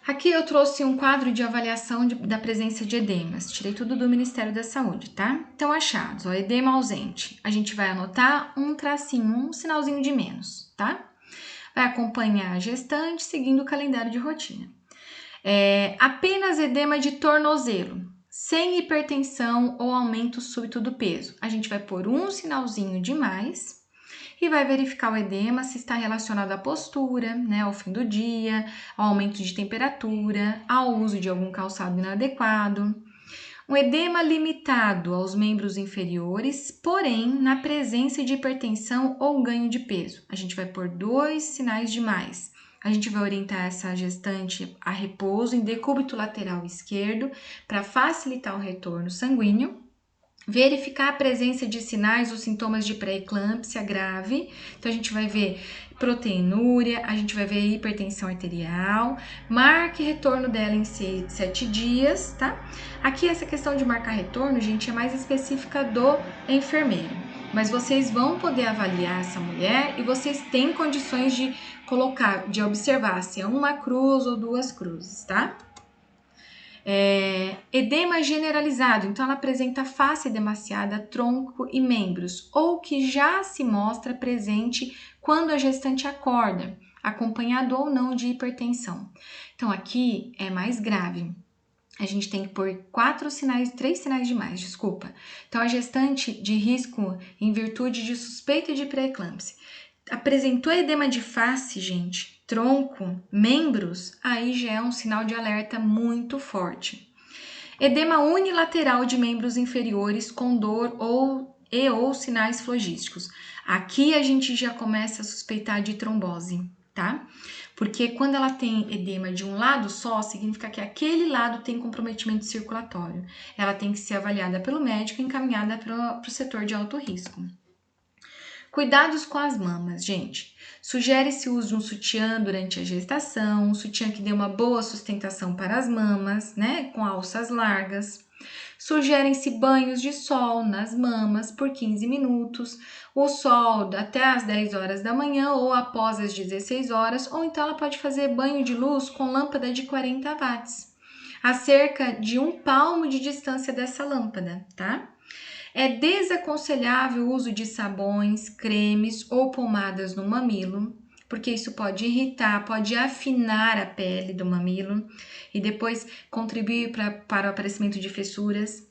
Aqui eu trouxe um quadro de avaliação da presença de edemas. Tirei tudo do Ministério da Saúde, tá? Então, achados, ó, edema ausente. A gente vai anotar um tracinho, um sinalzinho de menos, tá? Vai acompanhar a gestante seguindo o calendário de rotina. Apenas edema de tornozelo, sem hipertensão ou aumento súbito do peso. A gente vai pôr um sinalzinho de mais e vai verificar o edema se está relacionado à postura, né, ao fim do dia, ao aumento de temperatura, ao uso de algum calçado inadequado. Um edema limitado aos membros inferiores, porém na presença de hipertensão ou ganho de peso. A gente vai pôr 2 sinais de mais. A gente vai orientar essa gestante a repouso em decúbito lateral esquerdo para facilitar o retorno sanguíneo. Verificar a presença de sinais ou sintomas de pré-eclâmpsia grave. Então, a gente vai ver proteinúria, a gente vai ver hipertensão arterial. Marque retorno dela em 7 dias, tá? Aqui, essa questão de marcar retorno, gente, é mais específica do enfermeiro. Mas vocês vão poder avaliar essa mulher e vocês têm condições de colocar, de observar se é uma cruz ou 2 cruzes, tá? Edema generalizado, então ela apresenta face edemaciada, tronco e membros, ou que já se mostra presente quando a gestante acorda, acompanhado ou não de hipertensão. Então aqui é mais grave. A gente tem que pôr 3 sinais de mais, desculpa. Então a gestante de risco em virtude de suspeita de pré-eclâmpsia apresentou edema de face, gente, tronco, membros, aí já é um sinal de alerta muito forte. Edema unilateral de membros inferiores com dor ou sinais flogísticos. Aqui a gente já começa a suspeitar de trombose, tá? Porque quando ela tem edema de um lado só, significa que aquele lado tem comprometimento circulatório. Ela tem que ser avaliada pelo médico e encaminhada para o setor de alto risco. Cuidados com as mamas, gente. Sugere-se o uso de um sutiã durante a gestação, um sutiã que dê uma boa sustentação para as mamas, né, com alças largas. Sugerem-se banhos de sol nas mamas por 15 minutos, o sol até às 10 horas da manhã ou após as 16 horas, ou então ela pode fazer banho de luz com lâmpada de 40 watts, a cerca de 1 palmo de distância dessa lâmpada, tá? É desaconselhável o uso de sabões, cremes ou pomadas no mamilo, porque isso pode irritar, pode afinar a pele do mamilo e depois contribuir para o aparecimento de fissuras.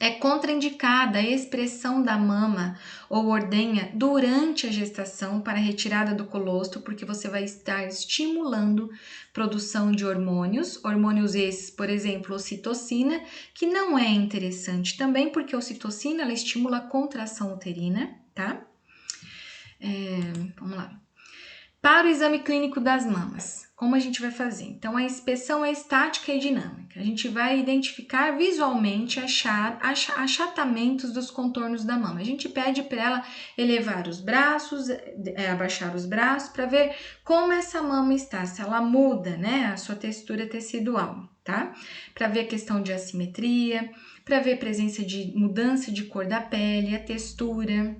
É contraindicada a expressão da mama ou ordenha durante a gestação para retirada do colostro, porque você vai estar estimulando produção de hormônios esses, por exemplo, ocitocina, que não é interessante também, porque a ocitocina ela estimula a contração uterina, tá? Vamos lá. Para o exame clínico das mamas, como a gente vai fazer? Então, a inspeção é estática e dinâmica. A gente vai identificar visualmente achatamentos dos contornos da mama. A gente pede para ela elevar os braços, abaixar os braços, para ver como essa mama está, se ela muda, né, a sua textura tecidual, tá? Para ver a questão de assimetria, para ver a presença de mudança de cor da pele, a textura.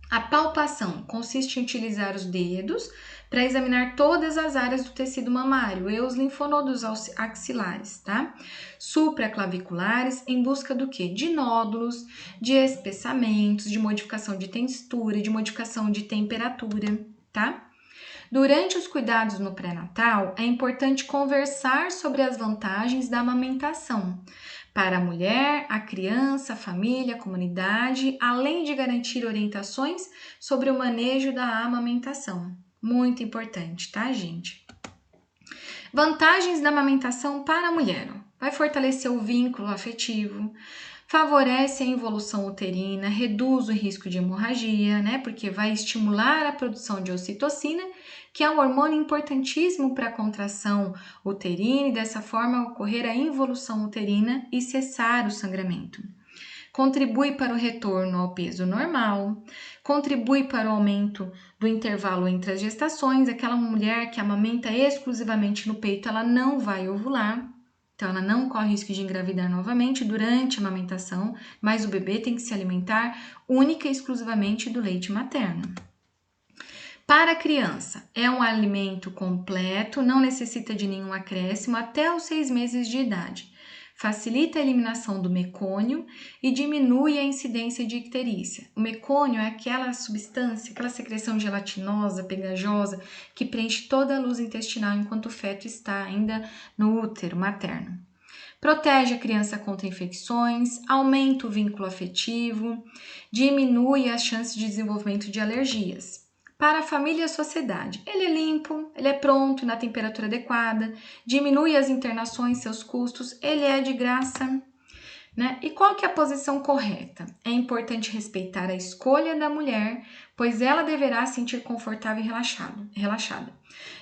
A palpação consiste em utilizar os dedos para examinar todas as áreas do tecido mamário e os linfonodos axilares, tá? Supraclaviculares em busca do quê? De nódulos, de espessamentos, de modificação de textura, de modificação de temperatura, tá? Durante os cuidados no pré-natal, é importante conversar sobre as vantagens da amamentação para a mulher, a criança, a família, a comunidade, além de garantir orientações sobre o manejo da amamentação. Muito importante, tá, gente? Vantagens da amamentação para a mulher. Vai fortalecer o vínculo afetivo, favorece a involução uterina, reduz o risco de hemorragia, né? Porque vai estimular a produção de ocitocina, que é um hormônio importantíssimo para a contração uterina e dessa forma ocorrer a involução uterina e cessar o sangramento. Contribui para o retorno ao peso normal, contribui para o aumento do intervalo entre as gestações. Aquela mulher que amamenta exclusivamente no peito, ela não vai ovular. Então, ela não corre risco de engravidar novamente durante a amamentação, mas o bebê tem que se alimentar única e exclusivamente do leite materno. Para a criança, é um alimento completo, não necessita de nenhum acréscimo até os 6 meses de idade. Facilita a eliminação do mecônio e diminui a incidência de icterícia. O mecônio é aquela substância, aquela secreção gelatinosa, pegajosa, que preenche toda a luz intestinal enquanto o feto está ainda no útero materno. Protege a criança contra infecções, aumenta o vínculo afetivo, diminui as chances de desenvolvimento de alergias. Para a família e a sociedade, ele é limpo, ele é pronto na temperatura adequada, diminui as internações, seus custos, ele é de graça, né? E qual que é a posição correta? É importante respeitar a escolha da mulher, pois ela deverá se sentir confortável e relaxada.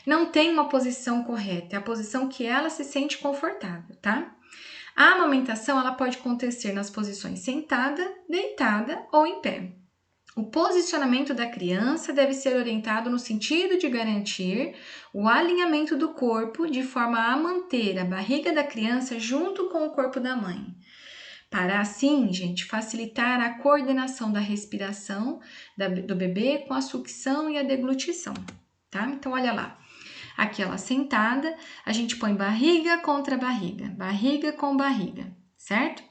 Não tem uma posição correta, é a posição que ela se sente confortável, tá? A amamentação ela pode acontecer nas posições sentada, deitada ou em pé. O posicionamento da criança deve ser orientado no sentido de garantir o alinhamento do corpo de forma a manter a barriga da criança junto com o corpo da mãe. Para assim, gente, facilitar a coordenação da respiração do bebê com a sucção e a deglutição, tá? Então, olha lá. Aqui ela sentada, a gente põe barriga contra barriga com barriga, certo?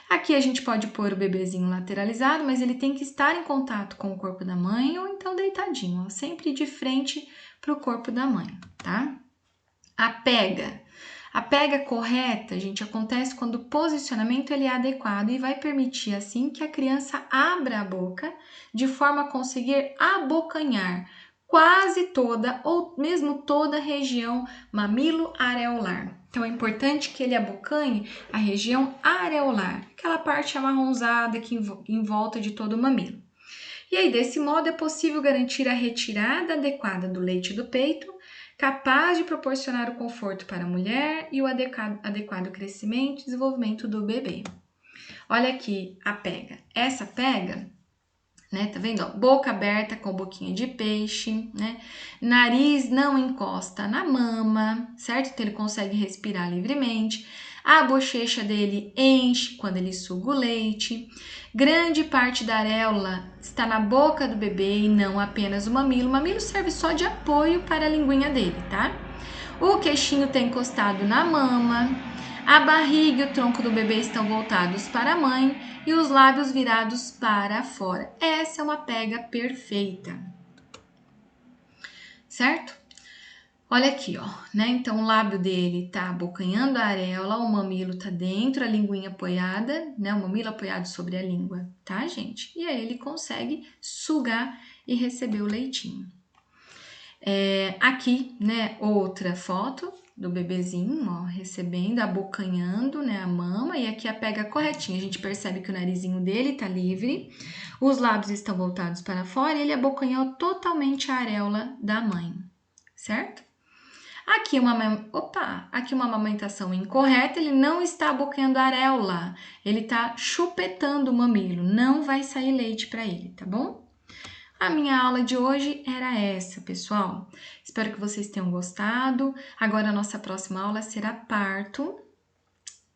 Aqui a gente pode pôr o bebezinho lateralizado, mas ele tem que estar em contato com o corpo da mãe ou então deitadinho, ó, sempre de frente para o corpo da mãe, tá? A pega correta, gente, acontece quando o posicionamento ele é adequado e vai permitir assim que a criança abra a boca de forma a conseguir abocanhar quase toda ou mesmo toda a região mamilo-areolar. Então, é importante que ele abocanhe a região areolar, aquela parte amarronzada que em volta de todo o mamilo. E aí, desse modo, é possível garantir a retirada adequada do leite do peito, capaz de proporcionar o conforto para a mulher e o adequado crescimento e desenvolvimento do bebê. Olha aqui a pega. Essa pega, né? Tá vendo? Ó, boca aberta com boquinha de peixe, né? Nariz não encosta na mama, certo? Então ele consegue respirar livremente. A bochecha dele enche quando ele suga o leite. Grande parte da areola está na boca do bebê e não apenas o mamilo. O mamilo serve só de apoio para a linguinha dele, tá? O queixinho está encostado na mama. A barriga e o tronco do bebê estão voltados para a mãe e os lábios virados para fora. Essa é uma pega perfeita, certo? Olha aqui, ó, né? Então o lábio dele tá abocanhando a areola, o mamilo tá dentro, a linguinha apoiada, né? O mamilo apoiado sobre a língua, tá, gente? E aí ele consegue sugar e receber o leitinho. Aqui, né, outra foto do bebezinho, ó, recebendo, abocanhando, né, a mama, e aqui a pega corretinha. A gente percebe que o narizinho dele tá livre, os lábios estão voltados para fora e ele abocanhou totalmente a areola da mãe, certo? Aqui uma amamentação incorreta, ele não está abocanhando a areola, ele tá chupetando o mamilo, não vai sair leite para ele, tá bom? A minha aula de hoje era essa, pessoal. Espero que vocês tenham gostado. Agora a nossa próxima aula será parto,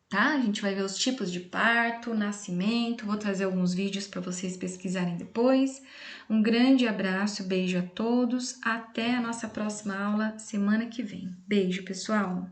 tá? A gente vai ver os tipos de parto, nascimento. Vou trazer alguns vídeos para vocês pesquisarem depois. Um grande abraço, beijo a todos. Até a nossa próxima aula semana que vem. Beijo, pessoal!